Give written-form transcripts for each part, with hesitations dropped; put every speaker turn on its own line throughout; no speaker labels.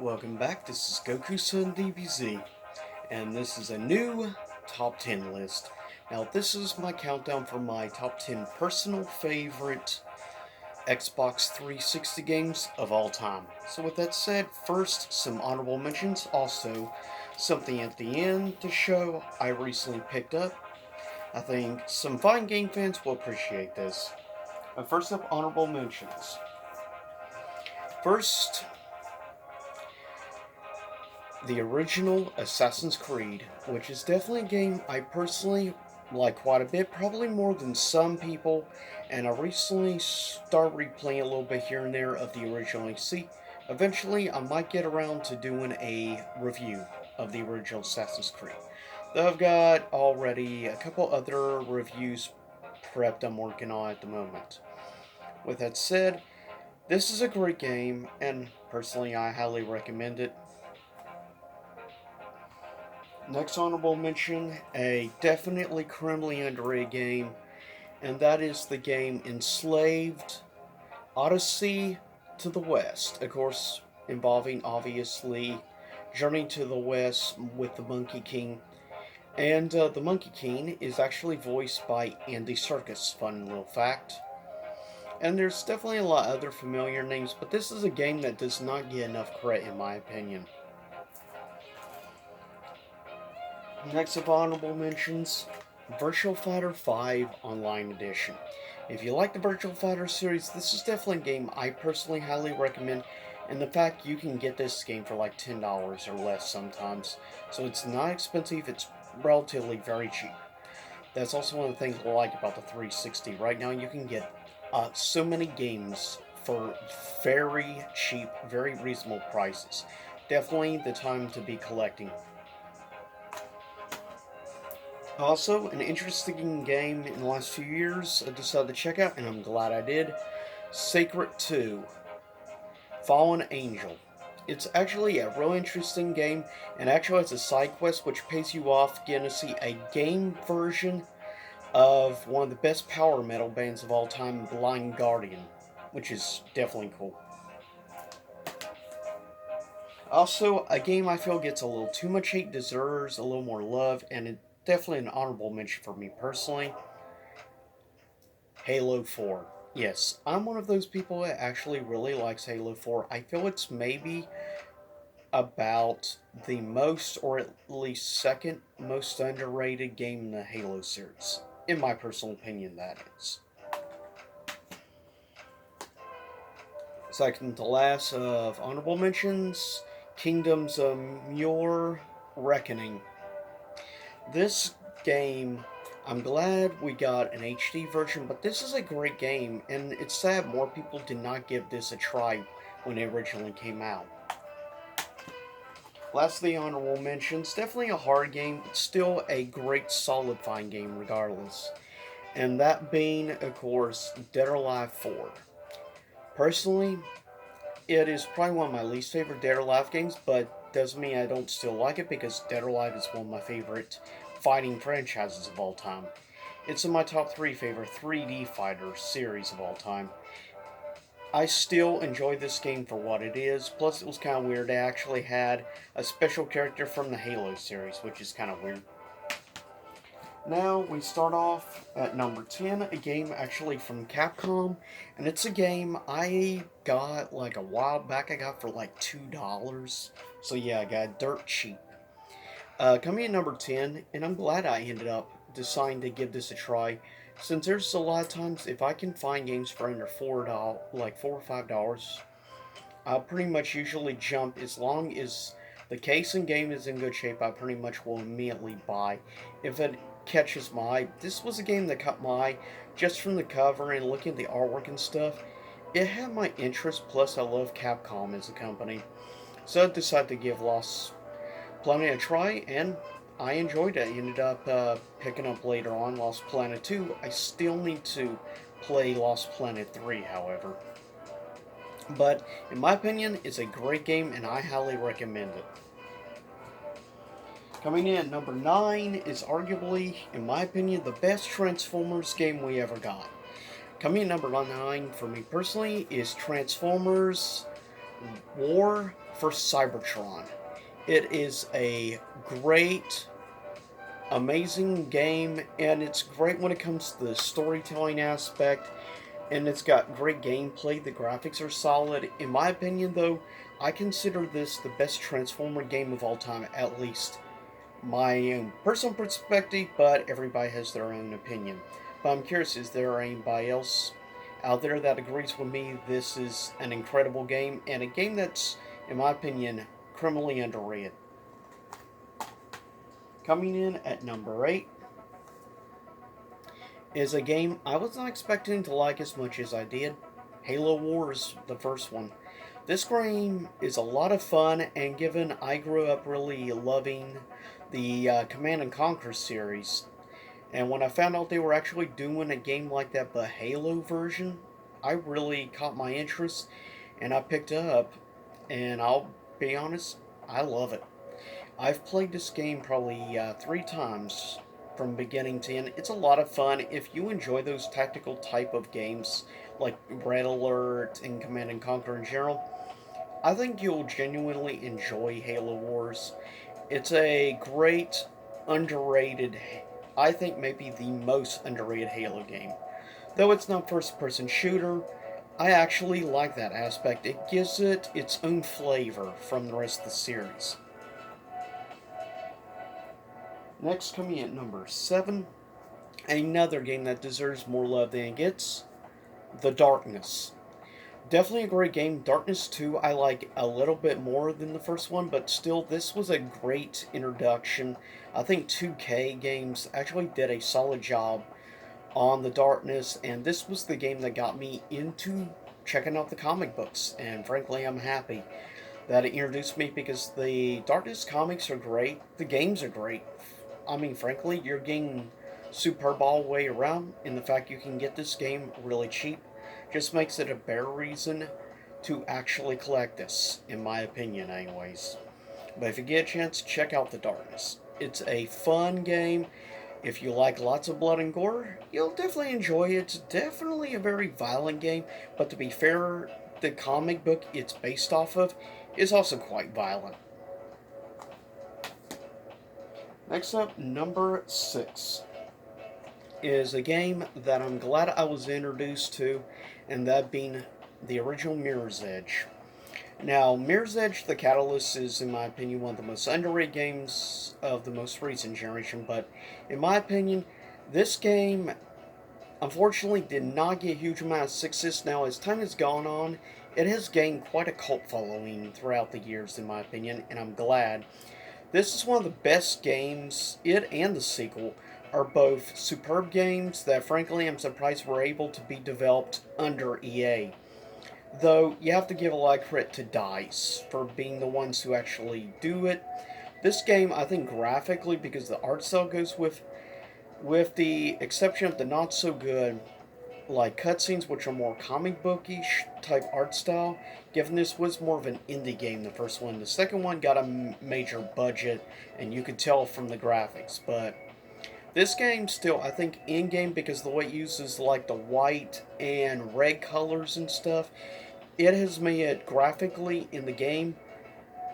Welcome back, this is Goku-san DBZ, and this is a new top 10 list. Now, this is my countdown for my top 10 personal favorite Xbox 360 games of all time. So, with that said, first, some honorable mentions. Also, something at the end to show I recently picked up. I think some fine game fans will appreciate this. First up, honorable mentions. First, the original Assassin's Creed, which is definitely a game I personally like quite a bit, probably more than some people, and I recently started replaying a little bit here and there of the original. See, eventually I might get around to doing a review of the original Assassin's Creed. Though I've got already a couple other reviews prepped I'm working on at the moment. With that said, this is a great game, and personally I highly recommend it. Next honorable mention, a definitely criminally underrated game, and that is the game Enslaved Odyssey to the West. Of course, involving obviously Journey to the West with the Monkey King. And the Monkey King is actually voiced by Andy Serkis, fun little fact. And there's definitely a lot of other familiar names, but this is a game that does not get enough credit in my opinion. Next of honorable mentions, Virtual Fighter 5 Online Edition. If you like the Virtual Fighter series, this is definitely a game I personally highly recommend, and the fact you can get this game for like $10 or less sometimes. So it's not expensive, it's relatively very cheap. That's also one of the things I like about the 360. Right now you can get so many games for very cheap, very reasonable prices. Definitely the time to be collecting. Also, an interesting game in the last few years I decided to check out, and I'm glad I did. Sacred 2 Fallen Angel. It's actually a real interesting game, and actually it's a side quest which pays you off getting to see a game version of one of the best power metal bands of all time, Blind Guardian, which is definitely cool. Also, a game I feel gets a little too much hate, deserves a little more love, and it definitely an honorable mention for me personally. Halo 4. Yes, I'm one of those people that actually really likes Halo 4. I feel it's maybe about the most, or at least second most underrated game in the Halo series. In my personal opinion, that is. Second to last of honorable mentions, Kingdoms of Muir Reckoning. This game, I'm glad we got an HD version, but this is a great game, and it's sad more people did not give this a try when it originally came out. Lastly, honorable mentions, definitely a hard game, but still a great solid fine game regardless. And that being, of course, Dead or Alive 4. Personally, it is probably one of my least favorite Dead or Alive games, but doesn't mean I don't still like it because Dead or Alive is one of my favorite fighting franchises of all time. It's in my top 3 favorite 3D fighter series of all time. I still enjoy this game for what it is, plus it was kind of weird. They actually had a special character from the Halo series, which is kind of weird. Now we start off at number 10, a game actually from Capcom, and it's a game I got like a while back. I got for like $2. So yeah, I got dirt cheap. Coming in number 10, and I'm glad I ended up deciding to give this a try, since there's a lot of times if I can find games for under $4, like $4 or $5, I'll pretty much usually jump as long as the case and game is in good shape. I pretty much will immediately buy if it catches my eye. This was a game that caught my eye just from the cover and looking at the artwork and stuff. It had my interest. Plus, I love Capcom as a company, so I decided to give Lost Planet a try, and I enjoyed it. I ended up picking up later on Lost Planet 2. I still need to play Lost Planet 3, however. But in my opinion, it's a great game and I highly recommend it. Coming in at number 9 is arguably, in my opinion, the best Transformers game we ever got. Coming in at number 9 for me personally is Transformers War for Cybertron. It is a great, amazing game, and it's great when it comes to the storytelling aspect, and it's got great gameplay. The graphics are solid. In my opinion, though, I consider this the best Transformer game of all time, at least my own personal perspective, but everybody has their own opinion. But I'm curious, is there anybody else out there that agrees with me? This is an incredible game, and a game that's, in my opinion, criminally underrated. Coming in at number 8 is a game I was not expecting to like as much as I did. Halo Wars, the first one. This game is a lot of fun, and given I grew up really loving the Command and Conquer series, and when I found out they were actually doing a game like that, but Halo version, I really caught my interest, and I picked it up, and I'll be honest, I love it. I've played this game probably 3 times from beginning to end. It's a lot of fun. If you enjoy those tactical type of games, like Red Alert and Command and Conquer in general, I think you'll genuinely enjoy Halo Wars. It's a great, underrated, I think maybe the most underrated Halo game. Though it's not first person shooter, I actually like that aspect. It gives it its own flavor from the rest of the series. Next, coming at number 7, another game that deserves more love than it gets, The Darkness. Definitely a great game. Darkness 2 I like a little bit more than the first one, but still, this was a great introduction. I think 2K Games actually did a solid job on The Darkness, and this was the game that got me into checking out the comic books, and frankly, I'm happy that it introduced me because the Darkness comics are great, the games are great. I mean, frankly, you're getting superb all the way around, and the fact you can get this game really cheap just makes it a better reason to actually collect this, in my opinion, anyways. But if you get a chance, check out The Darkness. It's a fun game. If you like lots of blood and gore, you'll definitely enjoy it. It's definitely a very violent game, but to be fair, the comic book it's based off of is also quite violent. Next up, number 6 is a game that I'm glad I was introduced to, and that being the original Mirror's Edge. Now, Mirror's Edge The Catalyst is, in my opinion, one of the most underrated games of the most recent generation, but in my opinion, this game unfortunately did not get a huge amount of success. Now, as time has gone on, it has gained quite a cult following throughout the years, in my opinion, and I'm glad. This is one of the best games. It and the sequel are both superb games that, frankly, I'm surprised were able to be developed under EA. Though, you have to give a lot of credit to DICE for being the ones who actually do it. This game, I think, graphically, because the art style goes with the exception of the not so good like cutscenes, which are more comic bookish type art style. Given this was more of an indie game, the first one, the second one got a major budget, and you could tell from the graphics. But this game still, I think, in game because the way it uses like the white and red colors and stuff, it has made it graphically in the game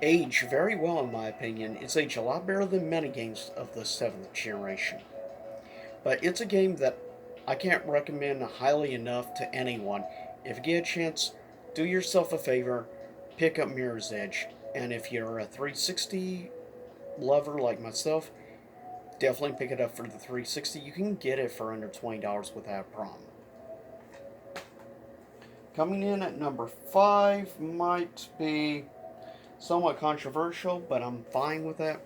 age very well, in my opinion. It's aged a lot better than many games of the 7th generation. But it's a game that I can't recommend highly enough to anyone. If you get a chance, do yourself a favor, pick up Mirror's Edge. And if you're a 360 lover like myself, definitely pick it up for the 360. You can get it for under $20 without a problem. Coming in at number 5 might be somewhat controversial, but I'm fine with that.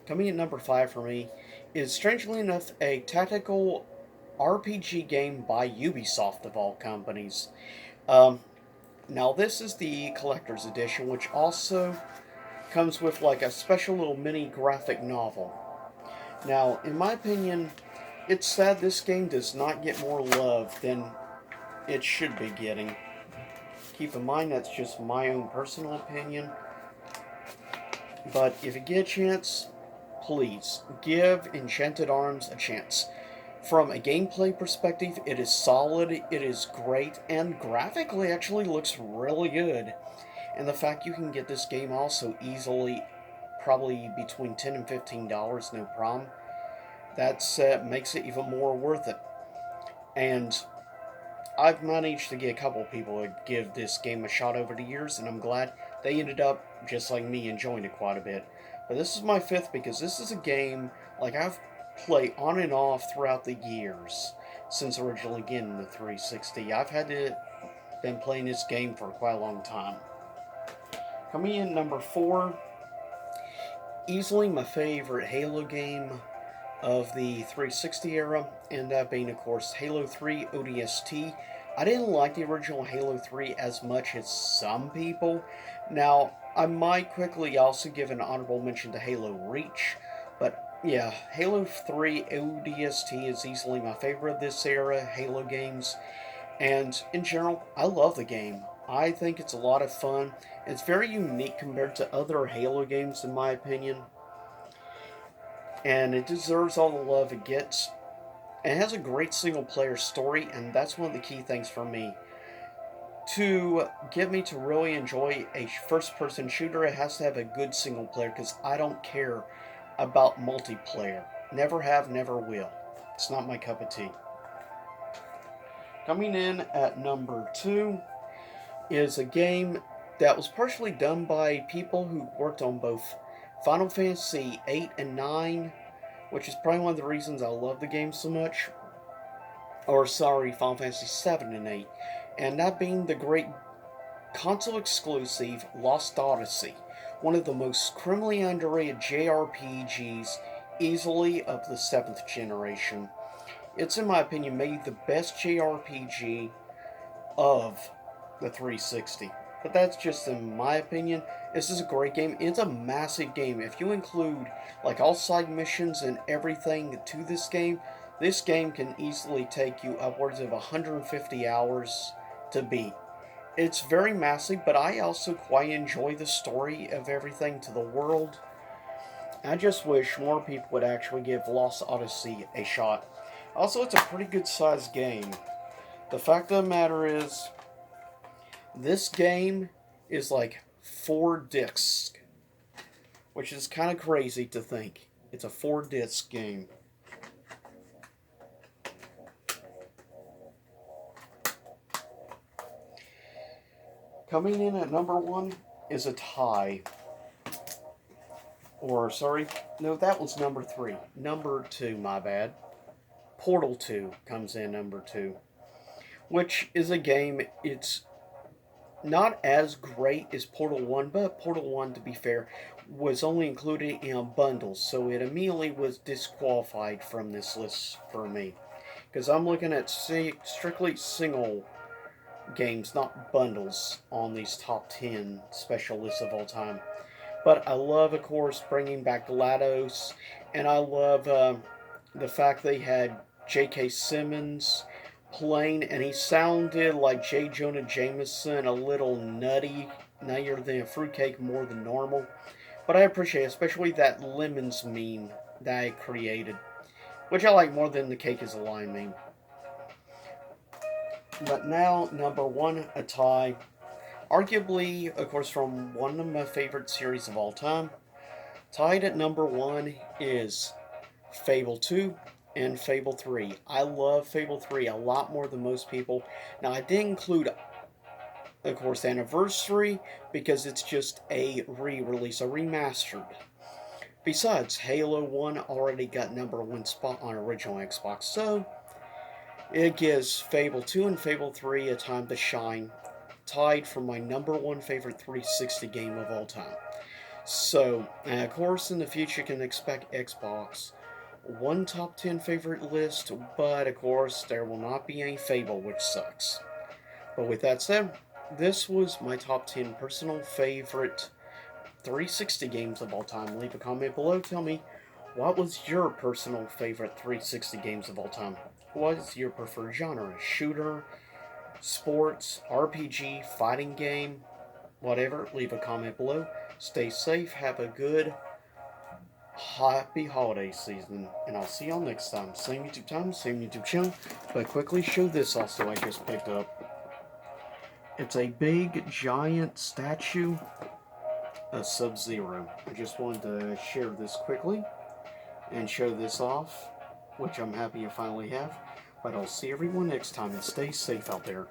Coming in number 5 for me is, strangely enough, a tactical RPG game by Ubisoft of all companies. Now this is the collector's edition, which also comes with like a special little mini graphic novel. Now, in my opinion, it's sad this game does not get more love than it should be getting. Keep in mind that's just my own personal opinion. But if you get a chance, please give Enchanted Arms a chance. From a gameplay perspective, it is solid, it is great, and graphically actually looks really good. And the fact you can get this game also easily, probably between $10 and $15, no problem, that's makes it even more worth it. And I've managed to get a couple people to give this game a shot over the years, and I'm glad they ended up, just like me, enjoying it quite a bit. But this is my fifth because this is a game like I've played on and off throughout the years since originally getting the 360. I've had to been playing this game for quite a long time. Coming in number four, easily my favorite Halo game of the 360 era, and that being, of course, Halo 3 ODST. I didn't like the original Halo 3 as much as some people. Now, I might quickly also give an honorable mention to Halo Reach, but yeah, Halo 3 ODST is easily my favorite of this era Halo games, and in general, I love the game. I think it's a lot of fun. It's very unique compared to other Halo games, in my opinion, and it deserves all the love it gets. It has a great single player story, and that's one of the key things for me. To get me to really enjoy a first person shooter, it has to have a good single player because I don't care about multiplayer. Never have, never will. It's not my cup of tea. Coming in at number two is a game that was partially done by people who worked on both Final Fantasy 8 and 9, which is probably one of the reasons I love the game so much. Or, sorry, Final Fantasy 7 and 8. And that being the great console exclusive Lost Odyssey, one of the most criminally underrated JRPGs easily of the 7th generation. It's, in my opinion, maybe the best JRPG of the 360. But that's just in my opinion. This is a great game. It's a massive game. If you include like all side missions and everything to this game can easily take you upwards of 150 hours to beat. It's very massive, but I also quite enjoy the story of everything to the world. I just wish more people would actually give Lost Odyssey a shot. Also, it's a pretty good sized game. The fact of the matter is, this game is like 4 discs, which is kind of crazy to think. It's a 4-disc game. Coming in at number one is a tie. Or, sorry, no, that was number three. Number two, my bad. Portal 2 comes in number two, which is a game, it's not as great as Portal 1, but Portal 1, to be fair, was only included in a bundle, so it immediately was disqualified from this list for me. Because I'm looking at strictly single games, not bundles, on these top 10 special lists of all time. But I love, of course, bringing back GLaDOS, and I love the fact they had J.K. Simmons playing, and he sounded like J. Jonah Jameson, a little nuttier than a fruitcake, more than normal. But I appreciate it, especially that lemons meme that I created, which I like more than the cake is a lie meme. But now, number one, a tie. Arguably, of course, from one of my favorite series of all time. Tied at number one is Fable 2 and Fable 3. I love Fable 3 a lot more than most people. Now, I did include, of course, Anniversary because it's just a re-release, a remastered. Besides, Halo 1 already got number one spot on original Xbox, so it gives Fable 2 and Fable 3 a time to shine, tied for my number one favorite 360 game of all time. So, of course, in the future you can expect Xbox one top 10 favorite list, but of course there will not be any Fable, which sucks. But with that said, this was my top 10 personal favorite 360 games of all time. Leave a comment below, tell me what was your personal favorite 360 games of all time. What is your preferred genre? Shooter, sports, RPG, fighting game, whatever. Leave a comment below. Stay safe, have a good happy holiday season, and I'll see y'all next time. Same YouTube time, same YouTube channel, but quickly show this also I just picked up. It's a big, giant statue of Sub-Zero. I just wanted to share this quickly and show this off, which I'm happy I finally have. But I'll see everyone next time, and stay safe out there.